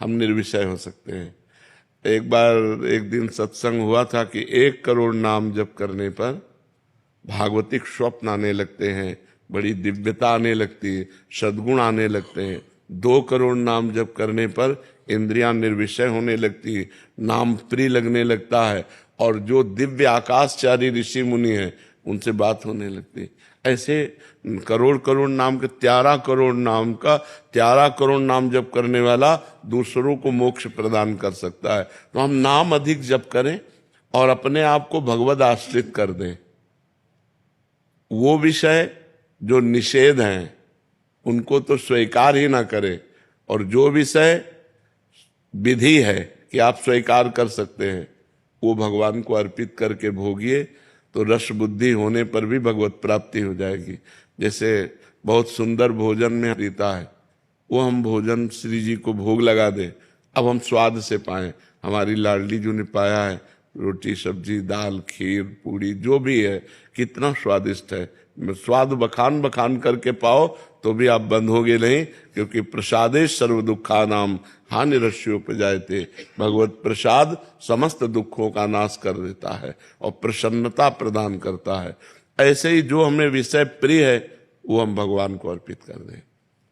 हम निर्विषय हो सकते हैं। एक बार एक दिन सत्संग हुआ था कि 1 करोड़ नाम जप करने पर भागवतिक स्वप्न आने लगते हैं, बड़ी दिव्यता आने लगती है, सद्गुण आने लगते हैं। 2 करोड़ नाम जप करने पर इंद्रियां निर्विषय होने लगती है, नाम प्रिय लगने लगता है, और जो दिव्य आकाशचारी ऋषि मुनि हैं उनसे बात होने लगती है। ऐसे करोड़ करोड़ नाम के 13 करोड़ नाम का 13 करोड़ नाम जप करने वाला दूसरों को मोक्ष प्रदान कर सकता है। तो हम नाम अधिक जप करें और अपने आप को भगवद आश्रित कर दें। वो विषय जो निषेध हैं उनको तो स्वीकार ही ना करें, और जो विषय विधि है कि आप स्वीकार कर सकते हैं वो भगवान को अर्पित करके भोगिए, तो रस बुद्धि होने पर भी भगवत प्राप्ति हो जाएगी। जैसे बहुत सुंदर भोजन में रीता है, वो हम भोजन श्री जी को भोग लगा दें, अब हम स्वाद से पाएं। हमारी लाडली जो ने पाया है, रोटी सब्जी दाल खीर पूड़ी जो भी है कितना स्वादिष्ट है, स्वाद बखान बखान करके पाओ तो भी आप बंद होगे नहीं, क्योंकि प्रसादे सर्व दुखा नाम हानि रस्योपजायते। भगवत प्रसाद समस्त दुखों का नाश कर देता है और प्रसन्नता प्रदान करता है। ऐसे ही जो हमें विषय प्रिय है वो हम भगवान को अर्पित कर दें।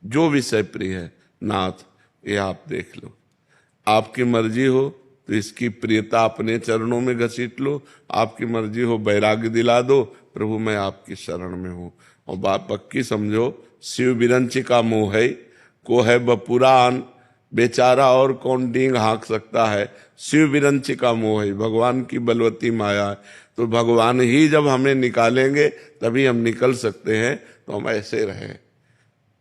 जो विषय प्रिय है, नाथ ये आप देख लो, आपकी मर्जी हो तो इसकी प्रियता अपने चरणों में घसीट लो, आपकी मर्जी हो वैराग्य दिला दो, प्रभु मैं आपकी शरण में हूं। और बात पक्की समझो, शिव विरंची का मोह है, को है बपुरान, बेचारा और कौन डींग हाँक सकता है। शिव विरंची का मोह है, भगवान की बलवती माया है। तो भगवान ही जब हमें निकालेंगे तभी हम निकल सकते हैं। तो हम ऐसे रहें,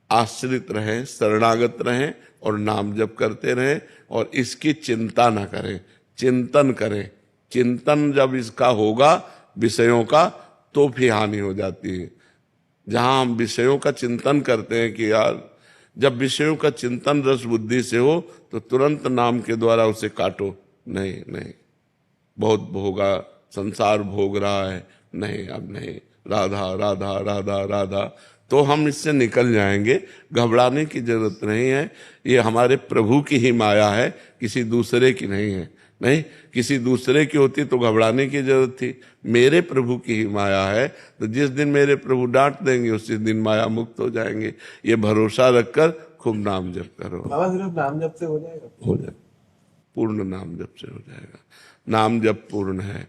आश्रित रहें, शरणागत रहें और नाम जप करते रहें, और इसकी चिंता ना करें, चिंतन करें। चिंतन जब इसका होगा विषयों का तो भी हानि हो जाती है। जहां हम विषयों का चिंतन करते हैं कि यार, जब विषयों का चिंतन रस बुद्धि से हो तो तुरंत नाम के द्वारा उसे काटो। नहीं नहीं, बहुत भोगा, संसार भोग रहा है, नहीं अब नहीं, राधा राधा राधा राधा, तो हम इससे निकल जाएंगे। घबराने की जरूरत नहीं है, ये हमारे प्रभु की ही माया है, किसी दूसरे की नहीं है। नहीं, किसी दूसरे की होती तो घबराने की जरूरत थी, मेरे प्रभु की ही माया है। तो जिस दिन मेरे प्रभु डांट देंगे उसी दिन माया मुक्त हो जाएंगे। ये भरोसा रखकर खूब नाम जप करो। बाबा सिर्फ नाम जप से हो जाएगा? हो जाएगा, पूर्ण नाम जप से हो जाएगा। नाम जप पूर्ण है।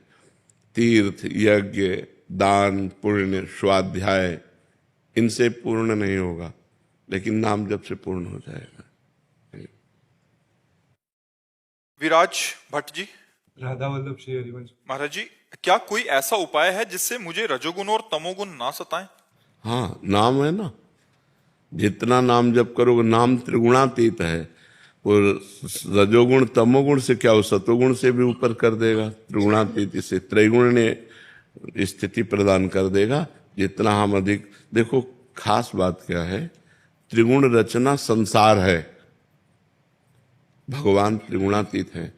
तीर्थ यज्ञ दान पुण्य स्वाध्याय इनसे पूर्ण नहीं होगा, लेकिन नाम जप से पूर्ण हो जाएगा। विराज भट्ट जी, राधा वल्लभ श्री हरिवंश महाराज जी, क्या कोई ऐसा उपाय है जिससे मुझे रजोगुण और तमोगुण ना सताएं? हाँ, नाम है ना, जितना नाम जप करोगे, नाम त्रिगुणातीत है। वो रजोगुण तमोगुण से क्या, वो सतोगुण से भी ऊपर कर देगा। त्रिगुणातीत से त्रैगुण ने स्थिति प्रदान कर देगा। जितना हम अधिक, देखो खास बात क्या है, त्रिगुण रचना संसार है, भगवान त्रिगुणातीत है।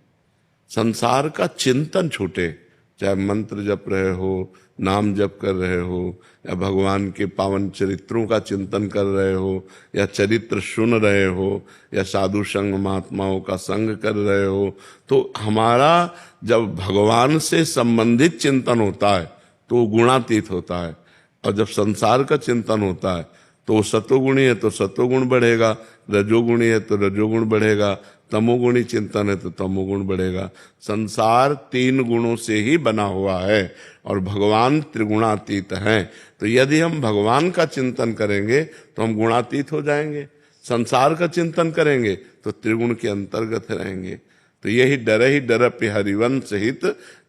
संसार का चिंतन छूटे, चाहे मंत्र जप रहे हो, नाम जप कर रहे हो, या भगवान के पावन चरित्रों का चिंतन कर रहे हो, या चरित्र सुन रहे हो, या साधु संग महात्माओं का संग कर रहे हो, तो हमारा जब भगवान से संबंधित चिंतन होता है तो वो गुणातीत होता है। और जब संसार का चिंतन होता है तो वो सतोगुणी है तो सतोगुण बढ़ेगा, रजोगुणी है तो रजोगुण बढ़ेगा, तमोगुणी चिंतन है तो तमोगुण बढ़ेगा। संसार 3 गुणों से ही बना हुआ है और भगवान त्रिगुणातीत हैं। तो यदि हम भगवान का चिंतन करेंगे तो हम गुणातीत हो जाएंगे, संसार का चिंतन करेंगे तो त्रिगुण के अंतर्गत रहेंगे। तो यही डर पे हरिवंश हित,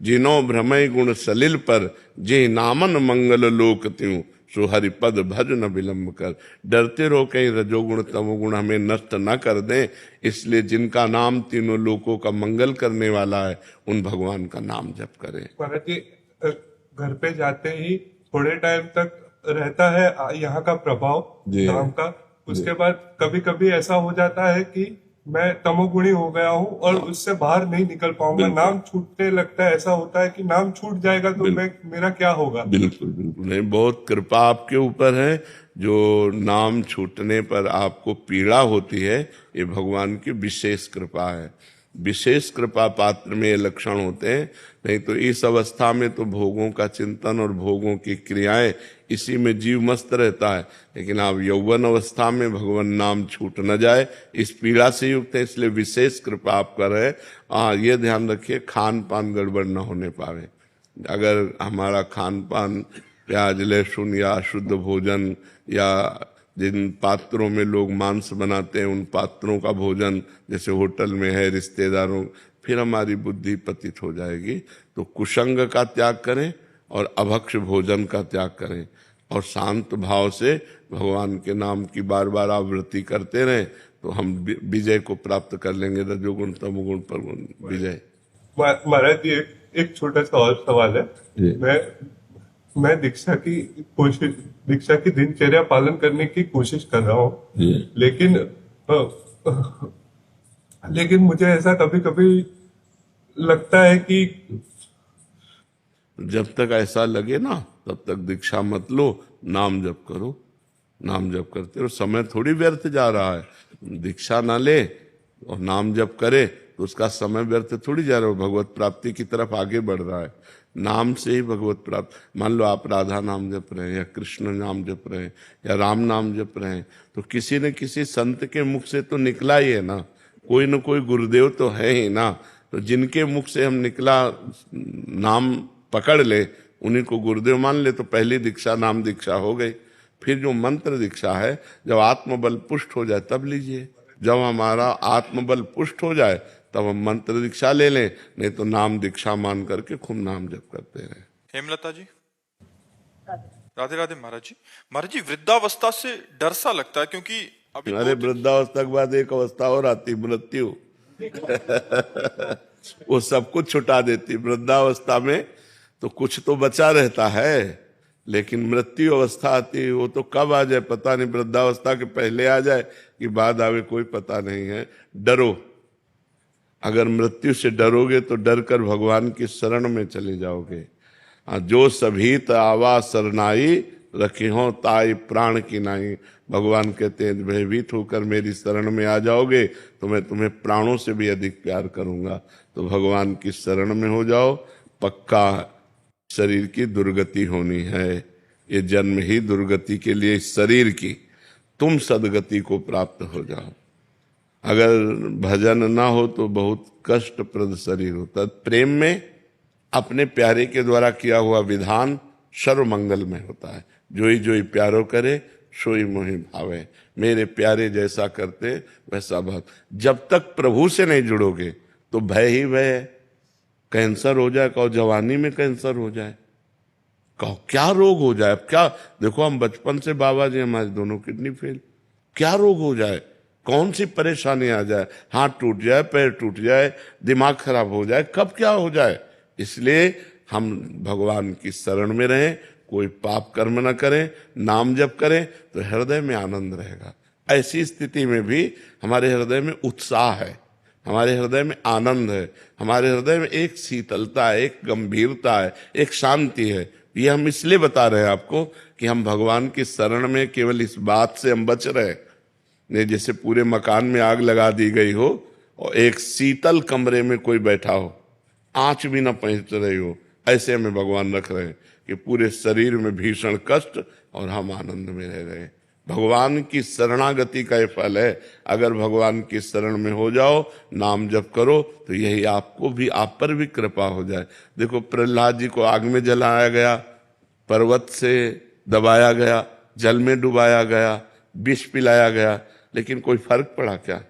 जिनो भ्रमय गुण सलिल पर, जे नामन मंगल लोक त्यों, सो हरिपद भज न विलंब कर। डरते रहो कहीं रजोगुण तमोगुण हमें नष्ट न कर दें, इसलिए जिनका नाम तीनों लोकों का मंगल करने वाला है उन भगवान का नाम जप करें। महाराज जी, घर पे जाते ही थोड़े टाइम तक रहता है यहाँ का प्रभाव जी। नाम का, उसके बाद कभी कभी ऐसा हो जाता है कि मैं तमोगुणी हो गया हूँ और उससे बाहर नहीं निकल पाऊंगा। बिल्कुल। नाम छूटने लगता है, ऐसा होता है कि नाम छूट जाएगा तो मेरा क्या होगा। बिल्कुल बिल्कुल नहीं, बहुत कृपा आपके ऊपर है। जो नाम छूटने पर आपको पीड़ा होती है, ये भगवान की विशेष कृपा है। विशेष कृपा पात्र में ये लक्षण होते हैं। नहीं तो इस अवस्था में तो भोगों का चिंतन और भोगों की क्रियाएं, इसी में जीव मस्त रहता है। लेकिन आप यौवन अवस्था में भगवान नाम छूट न जाए, इस पीड़ा से युक्त है, इसलिए विशेष कृपा आप कर रहे हैं। ये ध्यान रखिए, खान पान गड़बड़ न होने पावे। अगर हमारा खान पान प्याज लहसुन या अशुद्ध भोजन, या जिन पात्रों में लोग मांस बनाते हैं उन पात्रों का भोजन जैसे होटल में है, रिश्तेदारों, फिर हमारी बुद्धि पतित हो जाएगी। तो कुसंग का त्याग करें और अभक्ष भोजन का त्याग करें, और शांत भाव से भगवान के नाम की बार बार आवृत्ति करते रहें, तो हम विजय को प्राप्त कर लेंगे। रजोगुण तमोगुण पर विजय। महाराज जी, एक छोटा सा और सवाल है। मैं दीक्षा की दिनचर्या पालन करने की कोशिश कर रहा हूँ, लेकिन मुझे ऐसा कभी कभी लगता है कि जब तक ऐसा लगे ना, तब तक दीक्षा मत लो, नाम जप करो। नाम जप करते रहो, समय थोड़ी व्यर्थ जा रहा है। दीक्षा ना ले और नाम जप करे तो उसका समय व्यर्थ थोड़ी जा रहा है, भगवत प्राप्ति की तरफ आगे बढ़ रहा है। नाम से ही भगवत प्राप्त। मान लो आप राधा नाम जप रहे हैं, या कृष्ण नाम जप रहे हैं, या राम नाम जप रहे हैं, तो किसी न किसी संत के मुख से तो निकला ही है ना, कोई न कोई गुरुदेव तो है ही ना। तो जिनके मुख से हम निकला नाम पकड़ ले, उन्हीं को गुरुदेव मान ले, तो पहली दीक्षा नाम दीक्षा हो गई। फिर जो मंत्र दीक्षा है, जब आत्मबल पुष्ट हो जाए तब लीजिए। जब हमारा आत्मबल पुष्ट हो जाए तब हम मंत्र दीक्षा ले लें, नहीं तो नाम दीक्षा मान करके खूब नाम जप करते रहे। हेमलता जी, राधे राधे। महाराज जी, महाराज जी, वृद्धावस्था से डर सा लगता है, क्योंकि अभी अरे वृद्धावस्था के बाद एक अवस्था और आती, मृत्यु। वो सब कुछ छुटा देती। वृद्धावस्था में तो कुछ तो बचा रहता है, लेकिन मृत्यु अवस्था आती है, वो तो कब आ जाए पता नहीं। वृद्धावस्था के पहले आ जाए कि बाद आवे, कोई पता नहीं है। डरो, अगर मृत्यु से डरोगे तो डर कर भगवान की शरण में चले जाओगे। जो सभीत आवा सरनाई, रखी हो ताई प्राण की नाई। भगवान कहते हैं भयभीत होकर मेरी शरण में आ जाओगे तो मैं तुम्हें प्राणों से भी अधिक प्यार करूंगा। तो भगवान की शरण में हो जाओ, पक्का शरीर की दुर्गति होनी है। ये जन्म ही दुर्गति के लिए शरीर की, तुम सदगति को प्राप्त हो जाओ। अगर भजन ना हो तो बहुत कष्टप्रद शरीर होता। प्रेम में अपने प्यारे के द्वारा किया हुआ विधान सर्वमंगल में होता है। जोई जोई प्यारो करे सोई मोहि भावे। मेरे प्यारे जैसा करते वैसा भाव। जब तक प्रभु से नहीं जुड़ोगे तो भय ही भय है। कैंसर हो जाए, कहो जवानी में कैंसर हो जाए, कहो क्या रोग हो जाए। अब क्या देखो, हम बचपन से बाबा जी हमारे दोनों किडनी फेल, क्या रोग हो जाए, कौन सी परेशानी आ जाए, हाथ टूट जाए, पैर टूट जाए, दिमाग खराब हो जाए, कब क्या हो जाए। इसलिए हम भगवान की शरण में रहें, कोई पाप कर्म न करें, नाम जप करें तो हृदय में आनंद रहेगा। ऐसी स्थिति में भी हमारे हृदय में उत्साह है, हमारे हृदय में आनंद है, हमारे हृदय में एक शीतलता है, एक गंभीरता है, एक शांति है। ये हम इसलिए बता रहे हैं आपको कि हम भगवान की शरण में केवल इस बात से हम बच रहे। नहीं जैसे पूरे मकान में आग लगा दी गई हो और एक शीतल कमरे में कोई बैठा हो, आंच भी ना पहुंच रही हो, ऐसे हमें भगवान रख रहे हैं कि पूरे शरीर में भीषण कष्ट और हम आनंद में रह रहे हैं। भगवान की शरणागति का ये फल है। अगर भगवान की शरण में हो जाओ, नाम जप करो, तो यही आपको भी, आप पर भी कृपा हो जाए। देखो प्रहलाद जी को आग में जलाया गया, पर्वत से दबाया गया, जल में डुबाया गया, विष पिलाया गया, लेकिन कोई फर्क पड़ा क्या?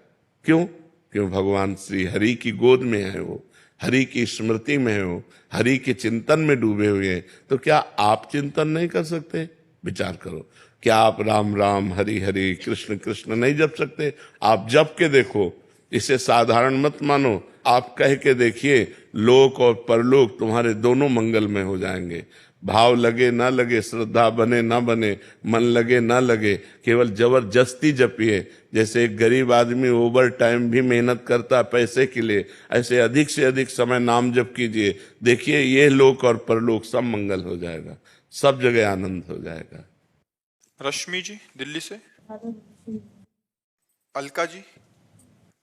क्यों? क्यों भगवान श्री हरि की गोद में है, वो हरि की स्मृति में है, वो हरि के चिंतन में डूबे हुए हैं। तो क्या आप चिंतन नहीं कर सकते? विचार करो, क्या आप राम राम हरि हरि कृष्ण कृष्ण नहीं जप सकते? आप जप के देखो, इसे साधारण मत मानो, आप कह के देखिए, लोक और परलोक तुम्हारे दोनों मंगल में हो जाएंगे। भाव लगे ना लगे, श्रद्धा बने ना बने, मन लगे ना लगे, केवल जबरदस्ती जपिए। जैसे एक गरीब आदमी ओवर टाइम भी मेहनत करता है पैसे के लिए, ऐसे अधिक से अधिक समय नाम जप कीजिए। देखिए ये लोक और परलोक सब मंगल हो जाएगा, सब जगह आनंद हो जाएगा। रश्मि जी दिल्ली से। अलका जी।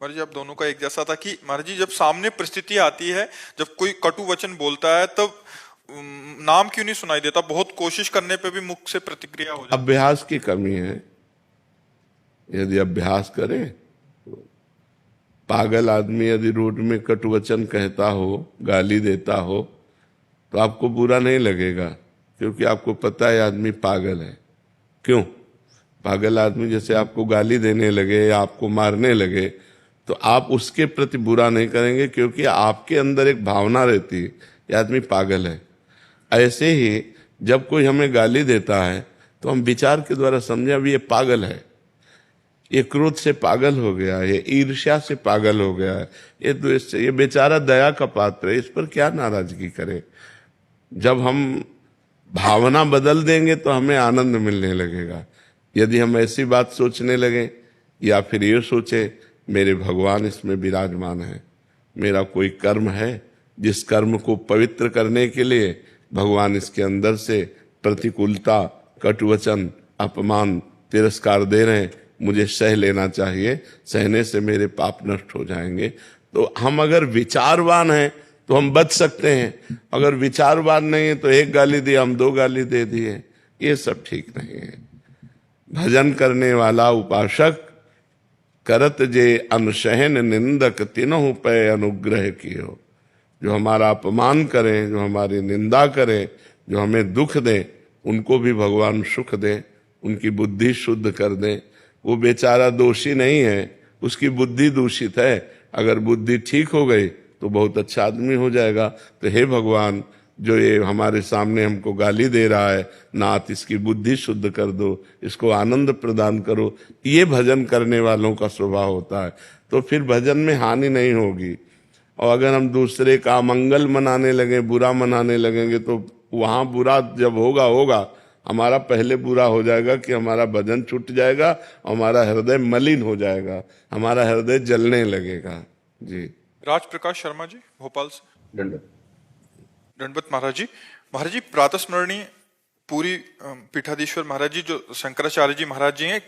महाराज जी आप दोनों का एक जैसा था कि महाराज जी जब सामने परिस्थिति आती है, जब कोई कटु वचन बोलता है, तब नाम क्यों नहीं सुनाई देता? बहुत कोशिश करने पे भी मुख से प्रतिक्रिया हो जाती है। अभ्यास की कमी है। यदि अभ्यास करें तो पागल आदमी यदि रोड में कटु वचन कहता हो, गाली देता हो, तो आपको बुरा नहीं लगेगा, क्योंकि आपको पता है आदमी पागल है। क्यों? पागल आदमी जैसे आपको गाली देने लगे या आपको मारने लगे तो आप उसके प्रति बुरा नहीं करेंगे, क्योंकि आपके अंदर एक भावना रहती है ये आदमी पागल है। ऐसे ही जब कोई हमें गाली देता है तो हम विचार के द्वारा समझे अब ये पागल है, ये क्रोध से पागल हो गया है, ये ईर्ष्या से पागल हो गया है, ये द्वेष से, ये बेचारा दया का पात्र है, इस पर क्या नाराजगी करें। जब हम भावना बदल देंगे तो हमें आनंद मिलने लगेगा। यदि हम ऐसी बात सोचने लगे या फिर ये सोचे मेरे भगवान इसमें विराजमान है, मेरा कोई कर्म है जिस कर्म को पवित्र करने के लिए भगवान इसके अंदर से प्रतिकूलता, कटुवचन, अपमान, तिरस्कार दे रहे हैं, मुझे सह लेना चाहिए, सहने से मेरे पाप नष्ट हो जाएंगे। तो हम अगर विचारवान हैं तो हम बच सकते हैं, अगर विचारवान नहीं है तो एक गाली दी हम 2 गाली दे दिए, ये सब ठीक नहीं है। भजन करने वाला उपासक करत जे अनशहन निंदक तिनहु पे अनुग्रह कियो। जो हमारा अपमान करें, जो हमारी निंदा करें, जो हमें दुख दें, उनको भी भगवान सुख दें, उनकी बुद्धि शुद्ध कर दें। वो बेचारा दोषी नहीं है, उसकी बुद्धि दूषित है, अगर बुद्धि ठीक हो गई तो बहुत अच्छा आदमी हो जाएगा। तो हे भगवान, जो ये हमारे सामने हमको गाली दे रहा है, नाथ इसकी बुद्धि शुद्ध कर दो, इसको आनंद प्रदान करो, ये भजन करने वालों का स्वभाव होता है। तो फिर भजन में हानि नहीं होगी। और अगर हम दूसरे का मंगल मनाने लगे, बुरा मनाने लगेंगे, तो वहां बुरा जब होगा हमारा पहले बुरा हो जाएगा कि हमारा भजन छूट जाएगा, हमारा हृदय मलिन हो जाएगा, हमारा हृदय जलने लगेगा। जी। राज प्रकाश शर्मा जी भोपाल से। दंडवत महाराज जी। महाराज जी प्रातः स्मरणीय पूरी पीठाधीश्वर महाराज जी जो शंकराचार्य जी महाराज जी हैं,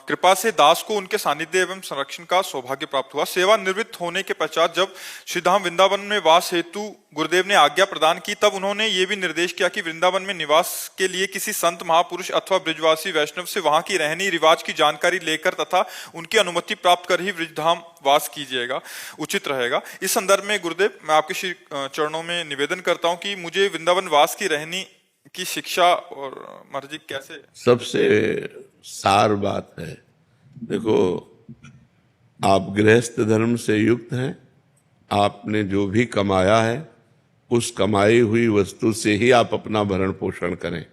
कृपा से दास को उनके सानिध्य एवं संरक्षण का सौभाग्य प्राप्त हुआ। सेवा निवृत्त होने के पश्चात जब श्रीधाम वृंदावन में वास हेतु गुरुदेव ने आज्ञा प्रदान की, तब उन्होंने ये भी निर्देश किया कि वृंदावन में निवास के लिए किसी संत महापुरुष अथवा ब्रजवासी वैष्णव से वहां की रहनी रिवाज की जानकारी लेकर तथा उनकी अनुमति प्राप्त कर ही ब्रजधाम वास कीजिएगा, उचित रहेगा। इस संदर्भ में गुरुदेव मैं आपके श्री चरणों में निवेदन करता हूँ कि मुझे वृंदावन वास की रहनी की शिक्षा और मर्जी कैसे। सबसे सार बात है, देखो आप गृहस्थ धर्म से युक्त हैं, आपने जो भी कमाया है उस कमाई हुई वस्तु से ही आप अपना भरण पोषण करें।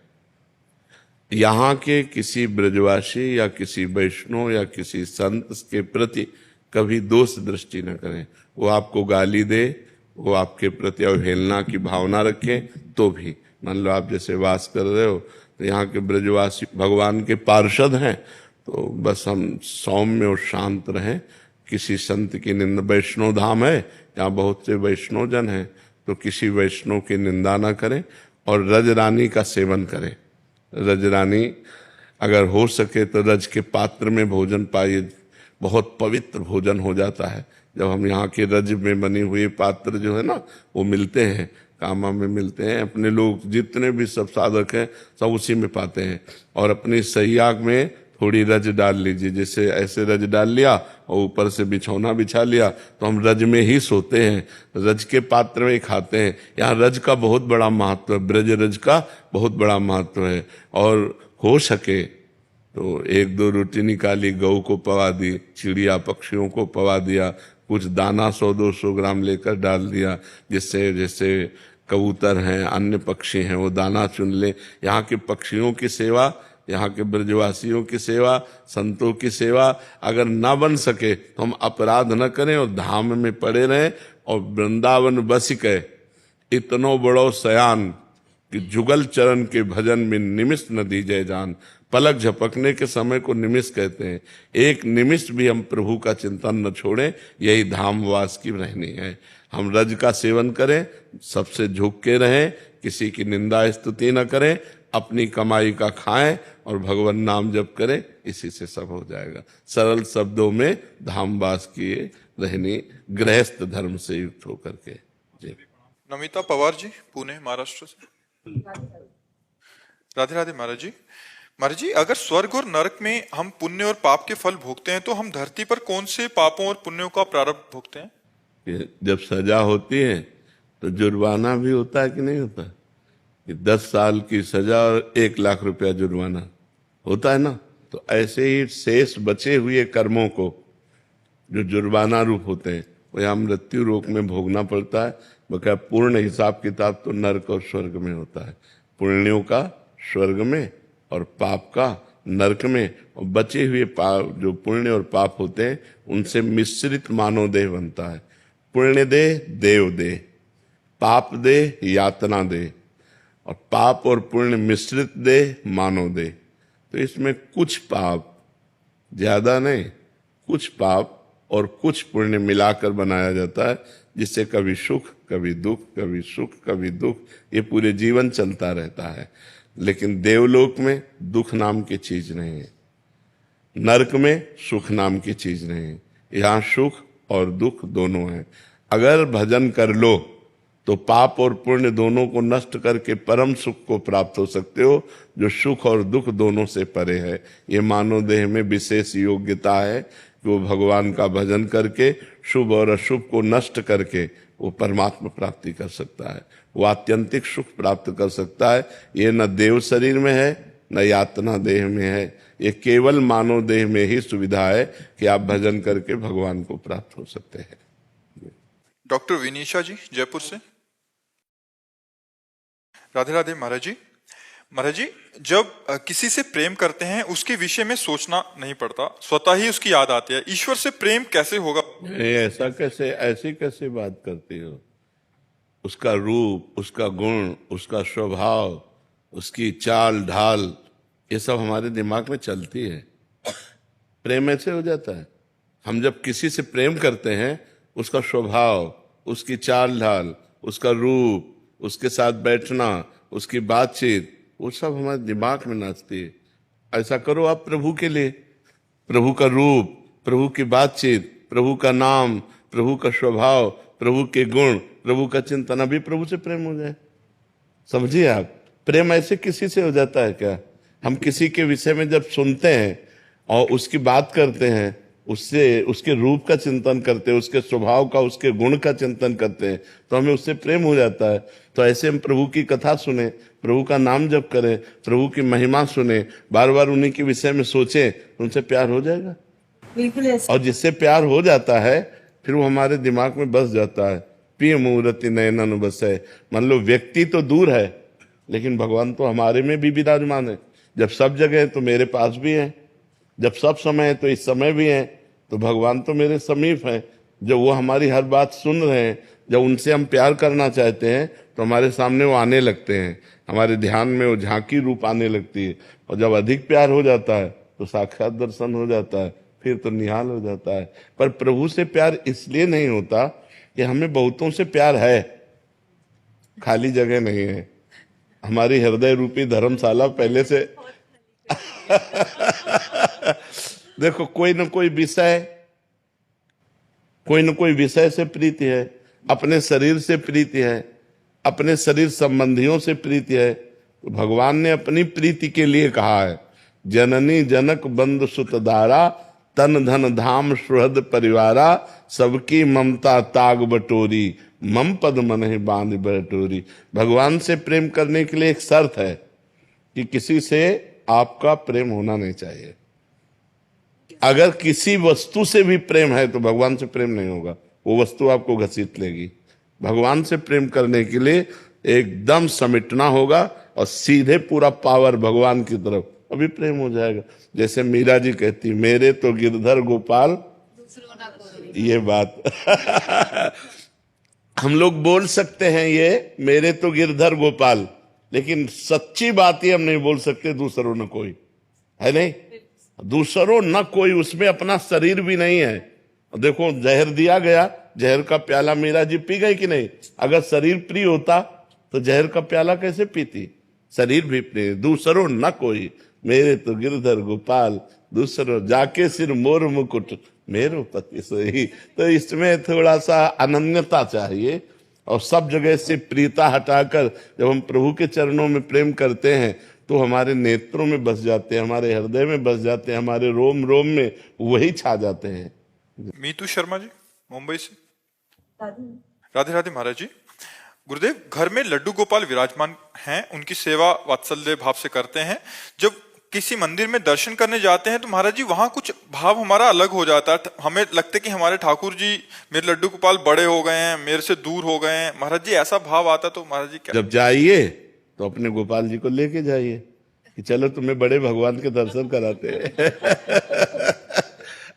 यहाँ के किसी ब्रजवासी या किसी वैष्णव या किसी संत के प्रति कभी दोष दृष्टि न करें। वो आपको गाली दे, वो आपके प्रति अवहेलना की भावना रखे तो भी, मान लो आप जैसे वास कर रहे हो तो यहाँ के ब्रजवासी भगवान के पार्षद हैं, तो बस हम सौम्य और शांत रहें। किसी संत की निंदा, वैष्णव धाम है यहाँ बहुत से वैष्णव जन हैं, तो किसी वैष्णव की निंदा ना करें और रज रानी का सेवन करें। रज रानी अगर हो सके तो रज के पात्र में भोजन पाइए, बहुत पवित्र भोजन हो जाता है जब हम यहाँ के रज में बनी हुई पात्र जो है ना वो मिलते हैं, कामा में मिलते हैं। अपने लोग जितने भी सब साधक हैं सब उसी में पाते हैं। और अपनी सैया में थोड़ी रज डाल लीजिए, जैसे ऐसे रज डाल लिया और ऊपर से बिछौना बिछा लिया तो हम रज में ही सोते हैं, रज के पात्र में खाते हैं। यहाँ रज का बहुत बड़ा महत्व है, ब्रज रज का बहुत बड़ा महत्व है। और हो सके तो 1-2 रोटी निकाली, गऊ को पवा दी, चिड़िया पक्षियों को पवा दिया, कुछ दाना 100-200 ग्राम लेकर डाल दिया, जिससे जैसे कबूतर हैं, अन्य पक्षी हैं, वो दाना चुन ले। यहाँ के पक्षियों की सेवा, यहाँ के ब्रजवासियों की सेवा, संतों की सेवा अगर ना बन सके तो हम अपराध न करें और धाम में पड़े रहें। और वृंदावन बस के इतनो बड़ो सयान कि जुगल चरण के भजन में निमिष न दीजिए जान। पलक झपकने के समय को निमिष कहते हैं। एक निमिष भी हम प्रभु का चिंतन न छोड़ें, यही धामवास की रहनी है। हम रज का सेवन करें, सबसे झुक के रहें, किसी की निंदा स्तुति न करें, अपनी कमाई का खाएं और भगवान नाम जप करें, इसी से सब हो जाएगा। सरल शब्दों में धामवास किए रहनी, गृहस्थ धर्म से युक्त होकर के। जी। नमिता पवार जी, पुणे महाराष्ट्र से। राधे राधे महाराज जी। महाराज जी, अगर स्वर्ग और नरक में हम पुण्य और पाप के फल भोगते हैं तो हम धरती पर कौन से पापों और पुण्यों का प्रारब्ध भोगते हैं? जब सजा होती है तो जुर्माना भी होता है कि नहीं होता? कि 10 साल की सजा और 1 लाख रुपया जुर्माना होता है ना। तो ऐसे ही शेष बचे हुए कर्मों को जो जुर्माना रूप होते हैं वो यहाँ मृत्यु लोक में भोगना पड़ता है। बकाया पूर्ण हिसाब किताब तो नरक और स्वर्ग में होता है। पुण्यों का स्वर्ग में और पाप का नरक में, और बचे हुए पाप जो पुण्य और पाप होते हैं उनसे मिश्रित मानव देह बनता है। पुण्य देह देव देह, पाप देह यातना देह, और पाप और पुण्य मिश्रित देह मानव देह। तो इसमें कुछ पाप, ज्यादा नहीं, कुछ पाप और कुछ पुण्य मिलाकर बनाया जाता है, जिससे कभी सुख कभी दुख, कभी सुख कभी दुख, ये पूरे जीवन चलता रहता है। लेकिन देवलोक में दुख नाम की चीज नहीं है, नरक में सुख नाम की चीज नहीं है। यहाँ सुख और दुख दोनों है। अगर भजन कर लो तो पाप और पुण्य दोनों को नष्ट करके परम सुख को प्राप्त हो सकते हो, जो सुख और दुख दोनों से परे है। ये मानव देह में विशेष योग्यता है कि वो भगवान का भजन करके शुभ और अशुभ को नष्ट करके वो परमात्मा प्राप्ति कर सकता है, वो आत्यंतिक सुख प्राप्त कर सकता है। ये न देव शरीर में है न यातना देह में है, ये केवल मानव देह में ही सुविधा है कि आप भजन करके भगवान को प्राप्त हो सकते हैं। डॉक्टर विनीशा जी, जयपुर से। राधे राधे महाराज जी। महाराज जी, जब किसी से प्रेम करते हैं उसके विषय में सोचना नहीं पड़ता, स्वतः ही उसकी याद आती है। ईश्वर से प्रेम कैसे होगा? ऐसा कैसे, ऐसी कैसे बात करती हो? उसका रूप, उसका गुण, उसका स्वभाव, उसकी चाल ढाल, ये सब हमारे दिमाग में चलती है। प्रेम ऐसे हो जाता है। हम जब किसी से प्रेम करते हैं, उसका स्वभाव, उसकी चाल ढाल, उसका रूप, उसके साथ बैठना, उसकी बातचीत, वो सब हमारे दिमाग में नाचती है। ऐसा करो आप प्रभु के लिए। प्रभु का रूप, प्रभु की बातचीत, प्रभु का नाम, प्रभु का स्वभाव, प्रभु के गुण, प्रभु का चिंतन, अभी प्रभु से प्रेम हो जाए। समझिए आप, प्रेम ऐसे किसी से हो जाता है क्या? हम किसी के विषय में जब सुनते हैं और उसकी बात करते हैं, उससे उसके रूप का चिंतन करते हैं, उसके स्वभाव का, उसके गुण का चिंतन करते हैं, तो हमें उससे प्रेम हो जाता है। तो ऐसे हम प्रभु की कथा सुने, प्रभु का नाम जप करें, प्रभु की महिमा सुने, बार बार उन्हीं के विषय में सोचें, उनसे प्यार हो जाएगा। बिल्कुल ऐसा। और जिससे प्यार हो जाता है फिर वो हमारे दिमाग में बस जाता है। पिय मूर्ति नयनन बसे। मान लो व्यक्ति तो दूर है लेकिन भगवान तो हमारे में भी विराजमान है। जब सब जगह है तो मेरे पास भी है, जब सब समय है तो इस समय भी है, तो भगवान तो मेरे समीप है। जब वो हमारी हर बात सुन रहे हैं, जब उनसे हम प्यार करना चाहते हैं तो हमारे सामने वो आने लगते हैं, हमारे ध्यान में वो झांकी रूप आने लगती है। और जब अधिक प्यार हो जाता है तो साक्षात दर्शन हो जाता है, फिर तो निहाल हो जाता है। पर प्रभु से प्यार इसलिए नहीं होता कि हमें बहुतों से प्यार है, खाली जगह नहीं है। हमारी हृदय रूपी धर्मशाला पहले से देखो, कोई न कोई विषय से प्रीति है, अपने शरीर से प्रीति है, अपने शरीर संबंधियों से प्रीति है। तो भगवान ने अपनी प्रीति के लिए कहा है, जननी जनक बंधु सुतदारा, तन धन धाम सुहृद परिवारा, सबकी ममता ताग बटोरी, मम पद मन ही बांध बटोरी। भगवान से प्रेम करने के लिए एक शर्त है कि किसी से आपका प्रेम होना नहीं चाहिए। अगर किसी वस्तु से भी प्रेम है तो भगवान से प्रेम नहीं होगा, वो वस्तु आपको घसीट लेगी। भगवान से प्रेम करने के लिए एकदम समेटना होगा और सीधे पूरा पावर भगवान की तरफ, अभी प्रेम हो जाएगा। जैसे मीरा जी कहती, मेरे तो गिरधर गोपाल, ये बात हम लोग बोल सकते हैं, ये मेरे तो गिरधर गोपाल, लेकिन सच्ची बात ही हम नहीं बोल सकते दूसरों न कोई, है नहीं? दूसरों न कोई, उसमें अपना शरीर भी नहीं है। देखो जहर दिया गया, जहर का प्याला मीरा जी पी गई कि नहीं? अगर शरीर प्रिय होता तो जहर का प्याला कैसे पीती? शरीर भी प्रिय, दूसरों न कोई, मेरे तो गिरधर गोपाल, दूसरों जाके सिर मोर मुकुट, मेरो पति सोई। तो इसमें थोड़ा सा अनन्यता चाहिए, और सब जगह से प्रियता हटाकर जब हम प्रभु के चरणों में प्रेम करते हैं तो हमारे नेत्रों में बस जाते हैं, हमारे हृदय में बस जाते हैं, हमारे रोम रोम में वही छा जाते हैं। मीतू शर्मा जी मुंबई से। राधे राधे महाराज जी। गुरुदेव, घर में लड्डू गोपाल विराजमान हैं, उनकी सेवा वात्सल्य भाव से करते हैं। जब किसी मंदिर में दर्शन करने जाते हैं तो महाराज जी वहां कुछ भाव हमारा अलग हो जाता है। हमें लगता है कि हमारे ठाकुर जी, मेरे लड्डू गोपाल बड़े हो गए हैं, मेरे से दूर हो गए हैं। महाराज जी ऐसा भाव आता तो महाराज जी क्या? जब जाइए तो अपने गोपाल जी को लेके जाइए कि चलो तुम्हें बड़े भगवान के दर्शन कराते हैं।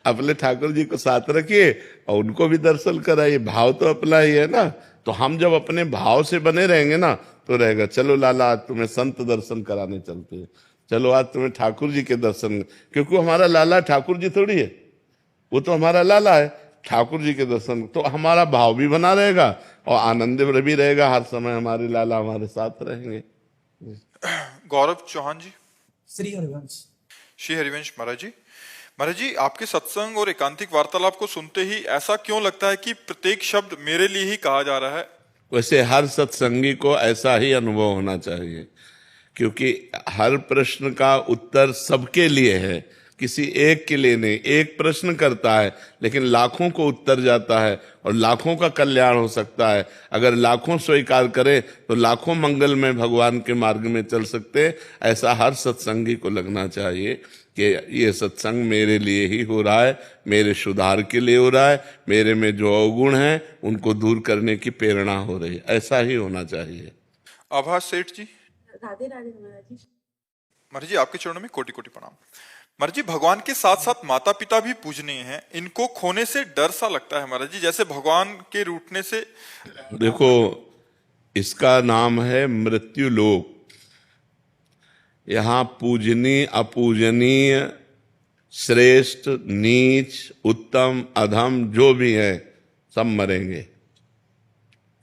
अपने ठाकुर जी को साथ रखिए और उनको भी दर्शन कराइए, भाव तो अपना ही है ना। तो हम जब अपने भाव से बने रहेंगे ना तो रहेगा, चलो लाला आज तुम्हें संत दर्शन कराने चलते हैं, चलो आज तुम्हें ठाकुर जी के दर्शन, क्योंकि हमारा लाला ठाकुर जी थोड़ी है, वो तो हमारा लाला है। ठाकुर जी के दर्शन तो हमारा भाव भी बना रहेगा और आनंद भी रहेगा, हर समय हमारे लाला हमारे साथ रहेंगे। गौरव चौहान जी। श्री हरिवंश। श्री हरिवंश महाराज जी। महाराज जी, आपके सत्संग और एकांतिक वार्तालाप को सुनते ही ऐसा क्यों लगता है कि प्रत्येक शब्द मेरे लिए ही कहा जा रहा है? वैसे हर सत्संगी को ऐसा ही अनुभव होना चाहिए, क्योंकि हर प्रश्न का उत्तर सबके लिए है, किसी एक के लिए नहीं। एक प्रश्न करता है लेकिन लाखों को उत्तर जाता है और लाखों का कल्याण हो सकता है। अगर लाखों स्वीकार करें तो लाखों मंगल में भगवान के मार्ग में चल सकते हैं। ऐसा हर सत्संगी को लगना चाहिए कि ये सत्संग मेरे लिए ही हो रहा है, मेरे सुधार के लिए हो रहा है, मेरे में जो अवगुण हैं उनको दूर करने की प्रेरणा हो रही है। ऐसा ही होना चाहिए। आभास सेठ जी। राधे राधे महाराज जी। महाराज जी, आपके चरणों में कोटि कोटि प्रणाम। महाराज जी, भगवान के साथ साथ माता पिता भी पूजनीय हैं, इनको खोने से डर सा लगता है महाराज जी, जैसे भगवान के रूठने से। देखो, इसका नाम है मृत्यु लोक। यहाँ पूजनीय अपूजनीय, श्रेष्ठ नीच, उत्तम अधम जो भी है सब मरेंगे,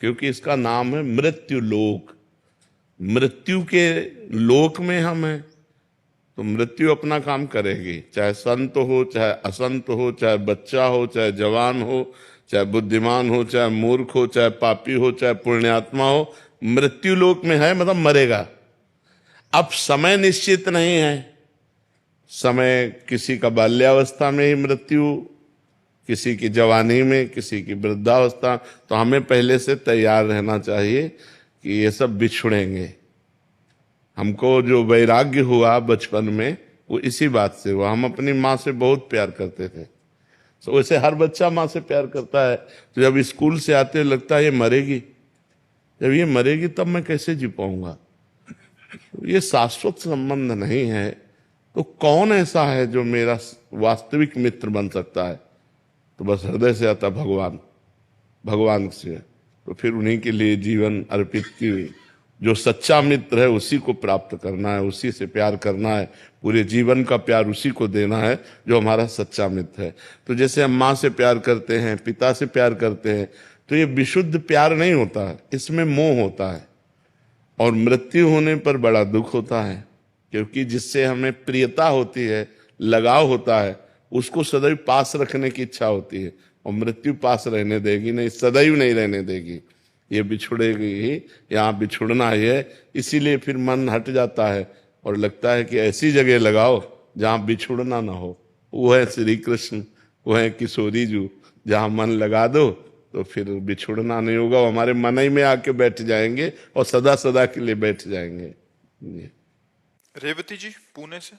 क्योंकि इसका नाम है मृत्यु लोक। मृत्यु के लोक में हम हैं तो मृत्यु अपना काम करेगी, चाहे संत हो, चाहे असंत हो, चाहे बच्चा हो, चाहे जवान हो, चाहे बुद्धिमान हो, चाहे मूर्ख हो, चाहे पापी हो, चाहे पुण्यात्मा हो, मृत्यु लोक में है, मतलब मरेगा। अब समय निश्चित नहीं है, समय किसी का बाल्यावस्था में ही मृत्यु, किसी की जवानी में, किसी की वृद्धावस्था। तो हमें पहले से तैयार रहना चाहिए कि ये सब बिछुड़ेंगे। हमको जो वैराग्य हुआ बचपन में वो इसी बात से हुआ। हम अपनी माँ से बहुत प्यार करते थे, तो वैसे हर बच्चा माँ से प्यार करता है। तो जब स्कूल से आते लगता है ये मरेगी, जब ये मरेगी तब मैं कैसे जी पाऊंगा। ये शाश्वत संबंध नहीं है। तो कौन ऐसा है जो मेरा वास्तविक मित्र बन सकता है? तो बस हृदय से आता भगवान, भगवान से। तो फिर उन्हीं के लिए जीवन अर्पित की। जो सच्चा मित्र है उसी को प्राप्त करना है, उसी से प्यार करना है, पूरे जीवन का प्यार उसी को देना है जो हमारा सच्चा मित्र है। तो जैसे हम माँ से प्यार करते हैं, पिता से प्यार करते हैं, तो ये विशुद्ध प्यार नहीं होता है, इसमें मोह होता है। और मृत्यु होने पर बड़ा दुख होता है, क्योंकि जिससे हमें प्रियता होती है, लगाव होता है, उसको सदैव पास रखने की इच्छा होती है। और मृत्यु पास रहने देगी नहीं, सदैव नहीं रहने देगी, ये बिछुड़ेगी ही, यहाँ बिछुड़ना ही है। इसीलिए फिर मन हट जाता है और लगता है कि ऐसी जगह लगाओ जहाँ बिछुड़ना ना हो। वो है श्री कृष्ण, वो है किशोरी जी। जहाँ मन लगा दो तो फिर बिछुड़ना नहीं होगा, वो हमारे मन ही में आके बैठ जाएंगे और सदा सदा के लिए बैठ जाएंगे। रेवती जी पुणे से।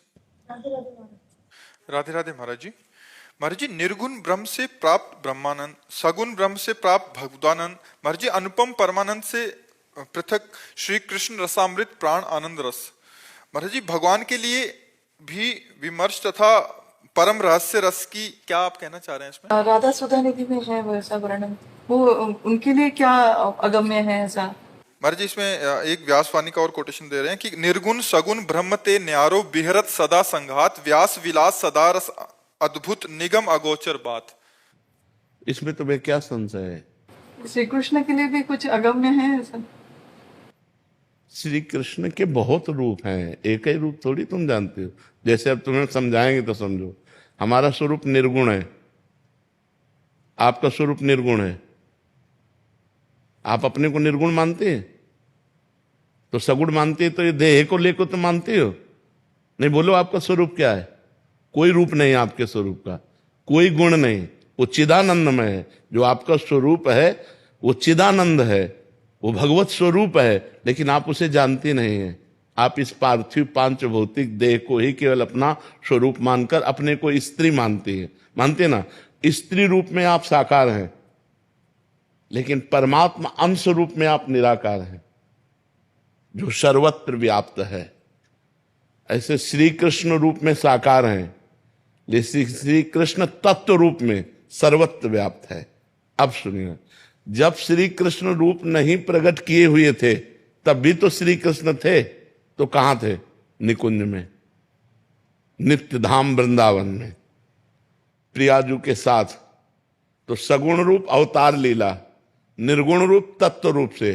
राधे राधे महाराज। राधे राधे महाराज जी। महाराज जी, निर्गुण ब्रह्म से प्राप्त ब्रह्मानंद, सगुण ब्रह्म से प्राप्त भगवदानंद, महाराज जी अनुपम परमानंद से पृथक श्री कृष्ण रसामृत प्राण आनंद रस। महाराज जी, भगवान के लिए भी विमर्श तथा परम रहस्य रस की क्या आप कहना चाह रहे हैं इसमें? राधा सुधा निधि में है वैसा वर्णन, वो उनके लिए क्या अगम्य है ऐसा? महाराज जी इसमें एक व्यासवाणी का और कोटेशन दे रहे हैं कि निर्गुण सगुण ब्रह्म ते न्यारो बिहरत सदा संघात व्यास विलास सदा रस अद्भुत निगम अगोचर बात। इसमें तुम्हें क्या संशय है? श्री कृष्ण के लिए भी कुछ अगम्य है ऐसा? श्री कृष्ण के बहुत रूप हैं, एक ही रूप थोड़ी तुम जानते हो। जैसे अब तुम्हें समझाएंगे तो समझो। हमारा स्वरूप निर्गुण है, आपका स्वरूप निर्गुण है। आप अपने को निर्गुण मानते हैं तो सगुण मानते हैं, तो ये देह को लेकर तो मानते हो नहीं। बोलो आपका स्वरूप क्या है? कोई रूप नहीं आपके स्वरूप का, कोई गुण नहीं, वो चिदानंदमय है। जो आपका स्वरूप है वो चिदानंद है, वो भगवत स्वरूप है, लेकिन आप उसे जानते नहीं हैं। आप इस पार्थिव पांच भौतिक देह को ही केवल अपना स्वरूप मानकर अपने को स्त्री मानते हैं। मानते ना, स्त्री रूप में आप साकार हैं, लेकिन परमात्मा अंश रूप में आप निराकार हैं, जो सर्वत्र व्याप्त है। ऐसे श्री कृष्ण रूप में साकार हैं, लेकिन श्री कृष्ण तत्व रूप में सर्वत्र व्याप्त है। अब सुनिए, जब श्री कृष्ण रूप नहीं प्रकट किए हुए थे तब भी तो श्री कृष्ण थे। तो कहां थे? निकुंज में, नित्य धाम वृंदावन में प्रियाजू के साथ। तो सगुण रूप अवतार लीला, निर्गुण रूप तत्व रूप से,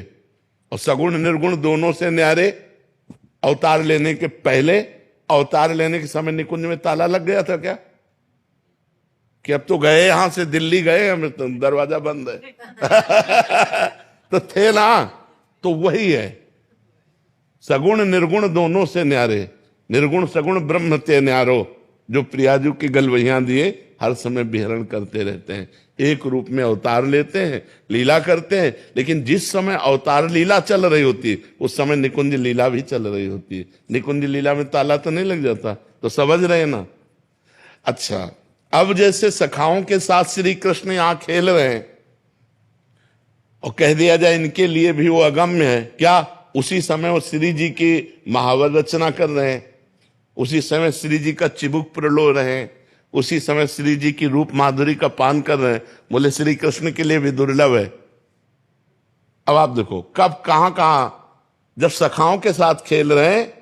और सगुण निर्गुण दोनों से न्यारे। अवतार लेने के पहले, अवतार लेने के समय निकुंज में ताला लग गया था क्या? कि अब तो गए यहां से दिल्ली गए, हमें तो दरवाजा बंद है तो थे ना। तो वही है, सगुण निर्गुण दोनों से न्यारे, निर्गुण सगुण ब्रह्म ते न्यारो, जो प्रियाजू की गलवैयां दिए हर समय विहरण करते रहते हैं। एक रूप में अवतार लेते हैं, लीला करते हैं, लेकिन जिस समय अवतार लीला चल रही होती है उस समय निकुंज लीला भी चल रही होती है। निकुंज लीला में ताला तो नहीं लग जाता, तो समझ रहे ना। अच्छा, अब जैसे सखाओं के साथ श्री कृष्ण यहां खेल रहे हैं और कह दिया जाए इनके लिए भी वो अगम्य है क्या? उसी समय वो श्री जी की महावर रचना कर रहे हैं, उसी समय श्री जी का चिबुक प्रलो रहे हैं, उसी समय श्री जी की रूप माधुरी का पान कर रहे हैं। बोले श्री कृष्ण के लिए भी दुर्लभ है। अब आप देखो कब कहां जब सखाओं के साथ खेल रहे हैं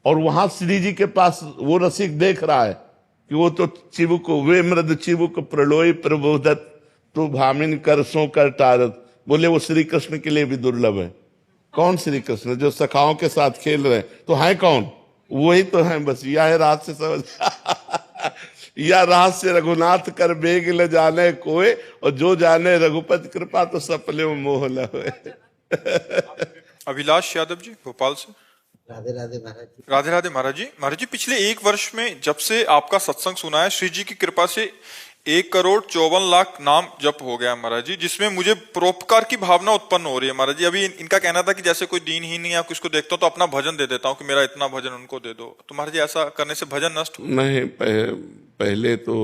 और वहां श्री जी के पास वो रसिक देख रहा है कि वो तो चिबुक, वे मृद चिबुक प्रलोय प्रबोधत तो भामिन कर सो कर टारत। बोले वो श्री कृष्ण के लिए भी दुर्लभ है। कौन श्री कृष्ण? जो सखाओं के साथ खेल रहे हैं। तो है कौन? वही तो है। बस यह है रात से समझ या रात से रघुनाथ कर बेग ल जाने कोई, और जो जाने रघुपति कृपा तो सपने में मोह ल होए। अभिलाष यादव जी भोपाल से। राधे राधे महाराज जी। राधे राधे महाराज जी। महाराज जी पिछले एक वर्ष में जब से आपका सत्संग सुना है, श्री जी की कृपा से 1,54,00,000 नाम जप हो गया महाराज जी, जिसमें मुझे परोपकार की भावना उत्पन्न हो रही है महाराज जी। अभी इनका कहना था कि जैसे कोई दीन ही नहीं या किसको देखता हूं तो अपना भजन दे देता हूं कि मेरा इतना भजन उनको दे दो। तो महाराज जी ऐसा करने से भजन नष्ट हो? नहीं, पहले तो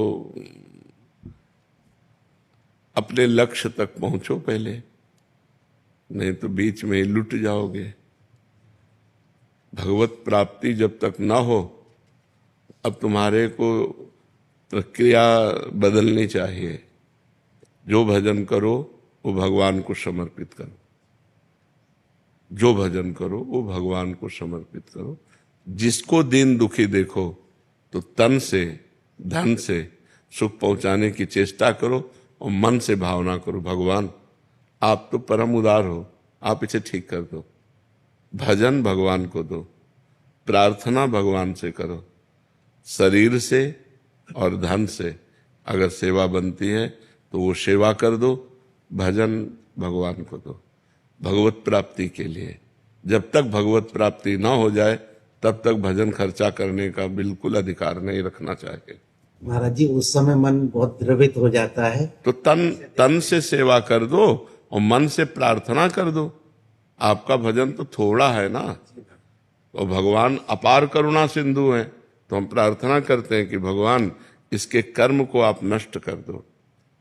अपने लक्ष्य तक पहुंचो पहले, नहीं तो बीच में ही लुट जाओगे। भगवत प्राप्ति जब तक ना हो, अब तुम्हारे को प्रक्रिया बदलनी चाहिए। जो भजन करो वो भगवान को समर्पित करो, जो भजन करो वो भगवान को समर्पित करो। जिसको दीन दुखी देखो तो तन से धन से सुख पहुंचाने की चेष्टा करो और मन से भावना करो, भगवान आप तो परम उदार हो, आप इसे ठीक कर दो। भजन भगवान को दो, प्रार्थना भगवान से करो। शरीर से और धन से अगर सेवा बनती है तो वो सेवा कर दो, भजन भगवान को दो भगवत प्राप्ति के लिए। जब तक भगवत प्राप्ति ना हो जाए तब तक भजन खर्चा करने का बिल्कुल अधिकार नहीं रखना चाहिए। महाराज जी उस समय मन बहुत द्रवित हो जाता है, तो तन से सेवा कर दो और मन से प्रार्थना कर दो। आपका भजन तो थोड़ा है ना, और भगवान अपार करुणा सिंधु हैं, तो हम प्रार्थना करते हैं कि भगवान इसके कर्म को आप नष्ट कर दो,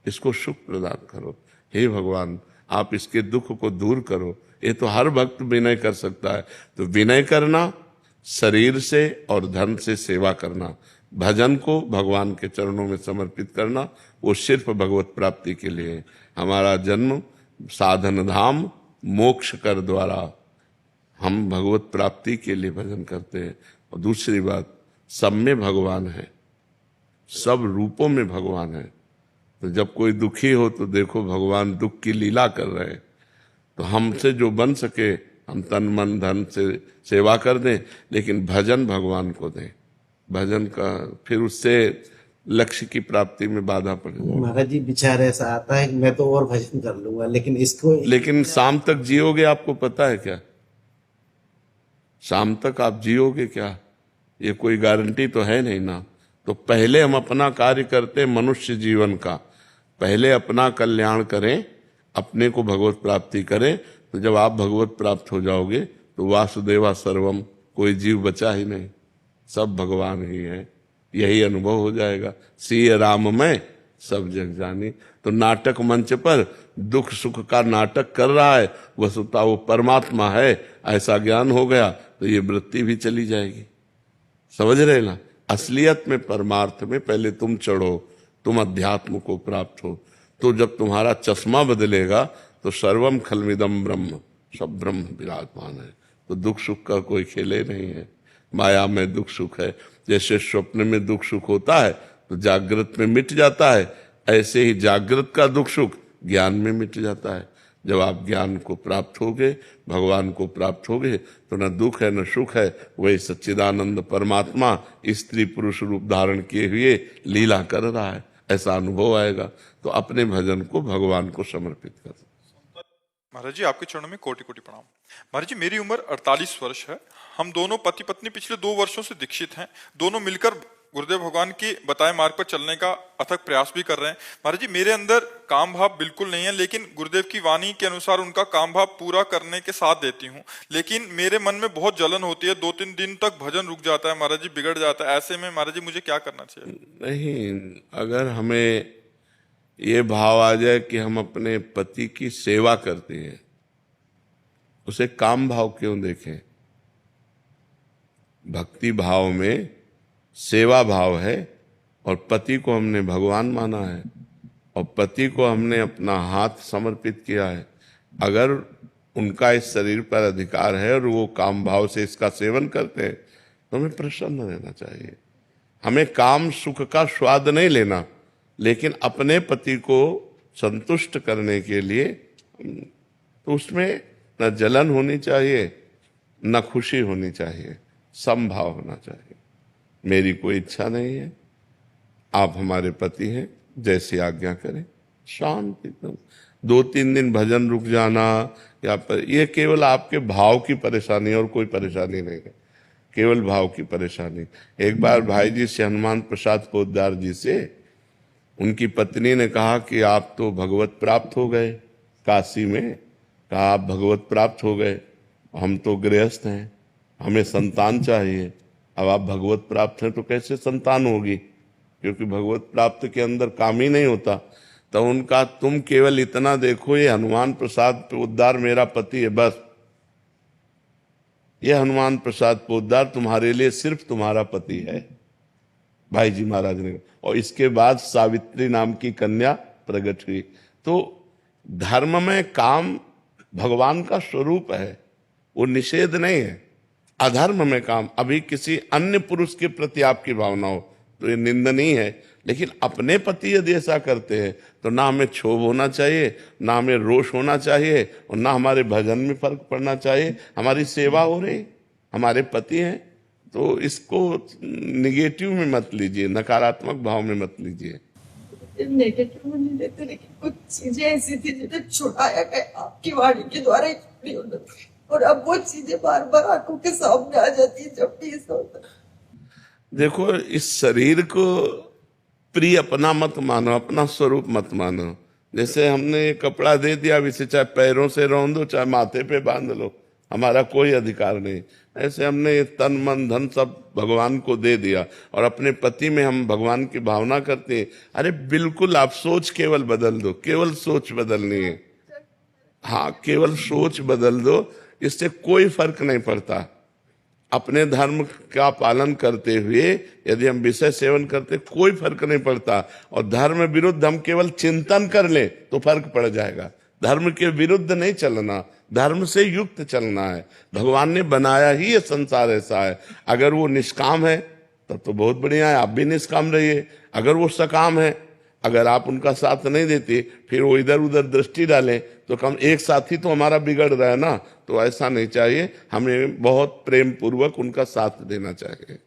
इसको सुख प्रदान करो। हे भगवान आप इसके दुख को दूर करो। ये तो हर भक्त विनय कर सकता है। तो विनय करना, शरीर से और धन से सेवा करना, भजन को भगवान के चरणों में समर्पित करना, वो सिर्फ भगवत प्राप्ति के लिए है। हमारा जन्म साधन धाम मोक्ष कर द्वारा हम भगवत प्राप्ति के लिए भजन करते हैं। और दूसरी बात, सब में भगवान है, सब रूपों में भगवान है। तो जब कोई दुखी हो तो देखो भगवान दुख की लीला कर रहे हैं। तो हमसे जो बन सके हम तन मन धन से सेवा कर दें, लेकिन भजन भगवान को दें। भजन का फिर उससे लक्ष्य की प्राप्ति में बाधा पड़ जाए। महाराज जी विचार ऐसा आता है कि मैं तो और भजन कर लूंगा, लेकिन इसको लेकिन शाम तक जियोगे आपको पता है क्या? शाम तक आप जियोगे क्या? ये कोई गारंटी तो है नहीं ना। तो पहले हम अपना कार्य करते मनुष्य जीवन का, पहले अपना कल्याण करें, अपने को भगवत प्राप्ति करें। तो जब आप भगवत प्राप्त हो जाओगे तो वासुदेवा सर्वम, कोई जीव बचा ही नहीं, सब भगवान ही है। यही अनुभव हो जाएगा। सिय राम में सब जग जानी। तो नाटक मंच पर दुख सुख का नाटक कर रहा है, वस्तुतः वो परमात्मा है, ऐसा ज्ञान हो गया तो ये वृत्ति भी चली जाएगी। समझ रहे ना? असलियत में, परमार्थ में पहले तुम चढ़ो, तुम अध्यात्म को प्राप्त हो। तो जब तुम्हारा चश्मा बदलेगा तो सर्वम खलमिदम ब्रह्म, सब ब्रह्म विराजमान है। तो दुख सुख का कोई खेले नहीं है। माया में दुख सुख है। जैसे स्वप्न में दुख सुख होता है तो जागृत में मिट जाता है, ऐसे ही जागृत का दुख सुख ज्ञान में मिट जाता है। जब आप ज्ञान को प्राप्त होगे, भगवान को प्राप्त होगे, तो न दुख है न सुख है, वही सच्चिदानंद परमात्मा स्त्री पुरुष रूप धारण किए हुए लीला कर रहा है, ऐसा अनुभव आएगा। तो अपने भजन को भगवान को समर्पित कर। महाराज जी आपके चरणों में कोटि कोटि प्रणाम। महाराज जी मेरी उम्र 48 वर्ष है। हम दोनों पति पत्नी पिछले 2 वर्षों से दीक्षित हैं। दोनों मिलकर गुरुदेव भगवान के बताए मार्ग पर चलने का अथक प्रयास भी कर रहे हैं। महाराज जी मेरे अंदर काम भाव बिल्कुल नहीं है, लेकिन गुरुदेव की वाणी के अनुसार उनका काम भाव पूरा करने के साथ देती हूँ। लेकिन मेरे मन में बहुत जलन होती है, 2-3 दिन तक भजन रुक जाता है महाराज जी, बिगड़ जाता है। ऐसे में महाराज जी मुझे क्या करना चाहिए? नहीं, अगर हमें ये भाव आ जाए कि हम अपने पति की सेवा करते हैं, उसे काम भाव क्यों देखें? भक्ति भाव में सेवा भाव है, और पति को हमने भगवान माना है, और पति को हमने अपना हाथ समर्पित किया है। अगर उनका इस शरीर पर अधिकार है और वो काम भाव से इसका सेवन करते हैं तो हमें प्रसन्न रहना चाहिए। हमें काम सुख का स्वाद नहीं लेना, लेकिन अपने पति को संतुष्ट करने के लिए तो उसमें न जलन होनी चाहिए न खुशी होनी चाहिए, समभाव होना चाहिए। मेरी कोई इच्छा नहीं है, आप हमारे पति हैं, जैसी आज्ञा करें। शांति। 2-3 दिन भजन रुक जाना या पर, ये केवल आपके भाव की परेशानी और कोई परेशानी नहीं है, केवल भाव की परेशानी। एक बार भाई जी से, हनुमान प्रसाद पोद्दार जी से, उनकी पत्नी ने कहा कि आप तो भगवत प्राप्त हो गए काशी में। कहा आप भगवत प्राप्त हो गए, हम तो गृहस्थ हैं, हमें संतान चाहिए। अब आप भगवत प्राप्त हैं तो कैसे संतान होगी, क्योंकि भगवत प्राप्त के अंदर काम ही नहीं होता। तो उनका, तुम केवल इतना देखो, ये हनुमान प्रसाद पोद्दार मेरा पति है, बस ये हनुमान प्रसाद पोद्दार तुम्हारे लिए सिर्फ तुम्हारा पति है, भाई जी महाराज ने। और इसके बाद सावित्री नाम की कन्या प्रकट हुई। तो धर्म में काम भगवान का स्वरूप है, वो निषेध नहीं है। अधर्म में काम, अभी किसी अन्य पुरुष के प्रति आपकी भावना हो तो ये निंदनीय है, लेकिन अपने पति यदि ऐसा करते हैं तो ना हमें क्षोभ होना चाहिए, ना हमें रोष होना चाहिए, और ना हमारे भजन में फर्क पड़ना चाहिए। हमारी सेवा हो रही, हमारे पति हैं, तो इसको निगेटिव में मत लीजिए, नकारात्मक भाव में मत लीजिए। नेगेटिव में नहीं लेते, लेकिन कुछ चीजें ऐसी थी जिन्हें छुड़ाया गया आपकी वाणी के द्वारा ही छुड़ी उन्होंने, और अब वो चीजें बार बार आंखों के सामने आ जाती है जब भी ऐसा होता है। देखो, इस शरीर को प्रिय अपना मत मानो, अपना स्वरूप मत मानो। जैसे हमने ये कपड़ा दे दिया, अब इसे चाहे पैरों से रौंद दो चाहे माथे पे बांध लो, हमारा कोई अधिकार नहीं। ऐसे हमने ये तन मन धन सब भगवान को दे दिया, और अपने पति में हम भगवान की भावना करते हैं। अरे बिल्कुल, आप सोच केवल बदल दो, केवल सोच बदलनी है। हाँ, केवल सोच बदल दो, इससे कोई फर्क नहीं पड़ता। अपने धर्म का पालन करते हुए यदि हम विषय सेवन करते, कोई फर्क नहीं पड़ता। और धर्म विरुद्ध हम केवल चिंतन कर ले तो फर्क पड़ जाएगा। धर्म के विरुद्ध नहीं चलना, धर्म से युक्त चलना है। भगवान ने बनाया ही ये संसार ऐसा है। अगर वो निष्काम है तब तो बहुत बढ़िया है, आप भी निष्काम रहिए। अगर वो सकाम है, अगर आप उनका साथ नहीं देते, फिर वो इधर उधर दृष्टि डालें, तो कम एक साथी तो हमारा बिगड़ रहा है ना। तो ऐसा नहीं चाहिए, हमें बहुत प्रेम पूर्वक उनका साथ देना चाहिए।